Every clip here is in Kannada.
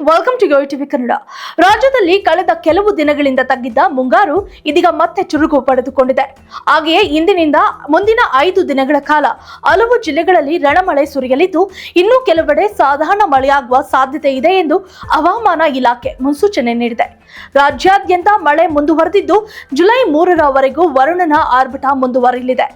Welcome to yoyo TV Kannada. ರಾಜ್ಯದಲ್ಲಿ ಕಳೆದ ಕೆಲವು ದಿನಗಳಿಂದ ತಗ್ಗಿದ್ದ ಮುಂಗಾರು ಇದೀಗ ಮತ್ತೆ ಚುರುಕು ಪಡೆದುಕೊಂಡಿದೆ. ಹಾಗೆಯೇ ಇಂದಿನಿಂದ ಮುಂದಿನ 5 ದಿನಗಳ ಕಾಲ ಹಲವು ಜಿಲ್ಲೆಗಳಲ್ಲಿ ರಣಮಳೆ ಸುರಿಯಲಿದ್ದು, ಇನ್ನೂ ಕೆಲವೆಡೆ ಸಾಧಾರಣ ಮಳೆಯಾಗುವ ಸಾಧ್ಯತೆ ಇದೆ ಎಂದು ಹವಾಮಾನ ಇಲಾಖೆ ಮುನ್ಸೂಚನೆ ನೀಡಿದೆ. ರಾಜ್ಯಾದ್ಯಂತ ಮಳೆ ಮುಂದುವರೆದಿದ್ದು, ಜುಲೈ 3ರವರೆಗೂ ವರುಣನ ಆರ್ಭಟ ಮುಂದುವರಿಯಲಿದೆ.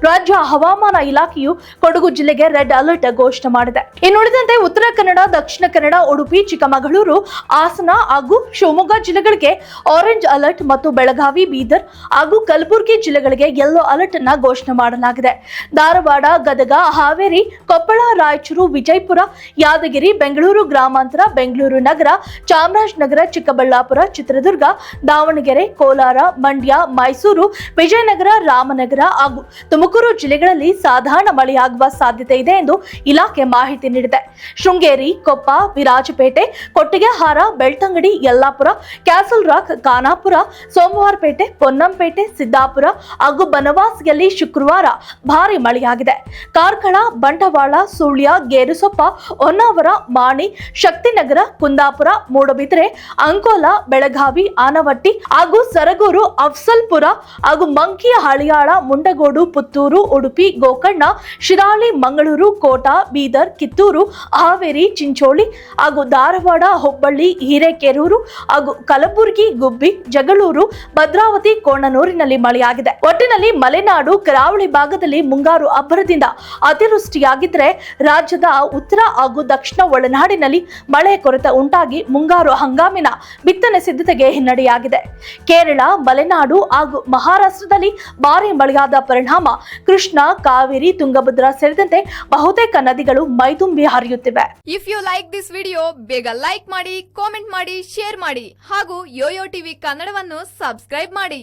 ರಾಜ್ಯ ಹವಾಮಾನ ಇಲಾಖೆಯು ಕೊಡಗು ಜಿಲ್ಲೆಗೆ ರೆಡ್ ಅಲರ್ಟ್ ಘೋಷಣೆ ಮಾಡಿದೆ. ಇನ್ನುಳಿದಂತೆ ಉತ್ತರ ಕನ್ನಡ, ದಕ್ಷಿಣ ಕನ್ನಡ, ಉಡುಪಿ, ಚಿಕ್ಕಮಗಳೂರು, ಹಾಸನ ಹಾಗೂ ಶಿವಮೊಗ್ಗ ಜಿಲ್ಲೆಗಳಿಗೆ ಆರೆಂಜ್ ಅಲರ್ಟ್ ಮತ್ತು ಬೆಳಗಾವಿ, ಬೀದರ್ ಹಾಗೂ ಕಲಬುರಗಿ ಜಿಲ್ಲೆಗಳಿಗೆ ಯೆಲ್ಲೋ ಅಲರ್ಟ್ ಅನ್ನು ಘೋಷಣೆ ಮಾಡಲಾಗಿದೆ. ಧಾರವಾಡ, ಗದಗ, ಹಾವೇರಿ, ಕೊಪ್ಪಳ, ರಾಯಚೂರು, ವಿಜಯಪುರ, ಯಾದಗಿರಿ, ಬೆಂಗಳೂರು ಗ್ರಾಮಾಂತರ, ಬೆಂಗಳೂರು ನಗರ, ಚಾಮರಾಜನಗರ, ಚಿಕ್ಕಬಳ್ಳಾಪುರ, ಚಿತ್ರದುರ್ಗ, ದಾವಣಗೆರೆ, ಕೋಲಾರ, ಮಂಡ್ಯ, ಮೈಸೂರು, ವಿಜಯನಗರ, ರಾಮನಗರ ಹಾಗೂ ತುಮಕೂರು ಜಿಲ್ಲೆಗಳಲ್ಲಿ ಸಾಧಾರಣ ಮಳೆಯಾಗುವ ಸಾಧ್ಯತೆ ಇದೆ ಎಂದು ಇಲಾಖೆ ಮಾಹಿತಿ ನೀಡಿದೆ. ಶೃಂಗೇರಿ, ಕೊಪ್ಪ, ವಿರಾಜಪೇಟೆ, ಕೊಟ್ಟಿಗೆಹಾರ, ಬೆಳ್ತಂಗಡಿ, ಯಲ್ಲಾಪುರ, ಕ್ಯಾಸಲ್ ರಾಕ್, ಖಾನಾಪುರ, ಸೋಮವಾರಪೇಟೆ, ಪೊನ್ನಂಪೇಟೆ, ಸಿದ್ದಾಪುರ ಹಾಗೂ ಬನವಾಸಿಯಲ್ಲಿ ಶುಕ್ರವಾರ ಭಾರಿ ಮಳೆಯಾಗಿದೆ. ಕಾರ್ಕಳ, ಬಂಡವಾಳ, ಸುಳ್ಯ, ಗೇರುಸೊಪ್ಪ, ಹೊನ್ನಾವರ, ಮಾಣಿ, ಶಕ್ತಿನಗರ, ಕುಂದಾಪುರ, ಮೂಡಬಿದ್ರೆ, ಅಂಕೋಲ, ಬೆಳಗಾವಿ, ಆನವಟ್ಟಿ ಹಾಗೂ ಸರಗೂರು, ಅಫ್ಸಲ್ಪುರ ಹಾಗೂ ಮಂಕಿಯ ಹಳಿಯಾಳ, ಮುಂಡಗೋಡು, ಪುತ್ತೂರು, ಉಡುಪಿ, ಗೋಕರ್ಣ, ಶಿರಾಳಿ, ಮಂಗಳೂರು, ಕೋಟಾ, ಬೀದರ್, ಕಿತ್ತೂರು, ಹಾವೇರಿ, ಚಿಂಚೋಳಿ ಹಾಗೂ ಧಾರವಾಡ, ಹುಬ್ಬಳ್ಳಿ, ಹಿರೇಕೆರೂರು ಹಾಗೂ ಕಲಬುರಗಿ, ಗುಬ್ಬಿ, ಜಗಳೂರು, ಭದ್ರಾವತಿ, ಕೋಣನೂರಿನಲ್ಲಿ ಮಳೆಯಾಗಿದೆ. ಒಟ್ಟಿನಲ್ಲಿ ಮಲೆನಾಡು, ಕರಾವಳಿ ಭಾಗದಲ್ಲಿ ಮುಂಗಾರು ಅಬ್ಬರದಿಂದ ಅತಿವೃಷ್ಟಿಯಾಗಿದ್ದರೆ, ರಾಜ್ಯದ ಉತ್ತರ ಹಾಗೂ ದಕ್ಷಿಣ ಒಳನಾಡಿನಲ್ಲಿ ಮಳೆ ಕೊರತೆ ಉಂಟಾಗಿ ಮುಂಗಾರು ಹಂಗಾಮಿನ ಬಿತ್ತನೆ ಸಿದ್ಧತೆಗೆ ಹಿನ್ನಡೆಯಾಗಿದೆ. ಕೇರಳ, ಮಲೆನಾಡು ಹಾಗೂ ಮಹಾರಾಷ್ಟ್ರದಲ್ಲಿ ಭಾರಿ ಮಳೆಯಾದ ಪರಿಣಾಮ ಕೃಷ್ಣ, ಕಾವೇರಿ, ತುಂಗಭದ್ರಾ ಸೇರಿದಂತೆ ಬಹುತೇಕ ನದಿಗಳು ಮೈದುಂಬಿ ಹರಿಯುತ್ತಿವೆ. If you like this video, ಬೇಗ ಲೈಕ್ ಮಾಡಿ, ಕಾಮೆಂಟ್ ಮಾಡಿ, ಶೇರ್ ಮಾಡಿ ಹಾಗೂ ಯೋಯೋ ಟಿವಿ ಕನ್ನಡವನ್ನು ಸಬ್ಸ್ಕ್ರೈಬ್ ಮಾಡಿ.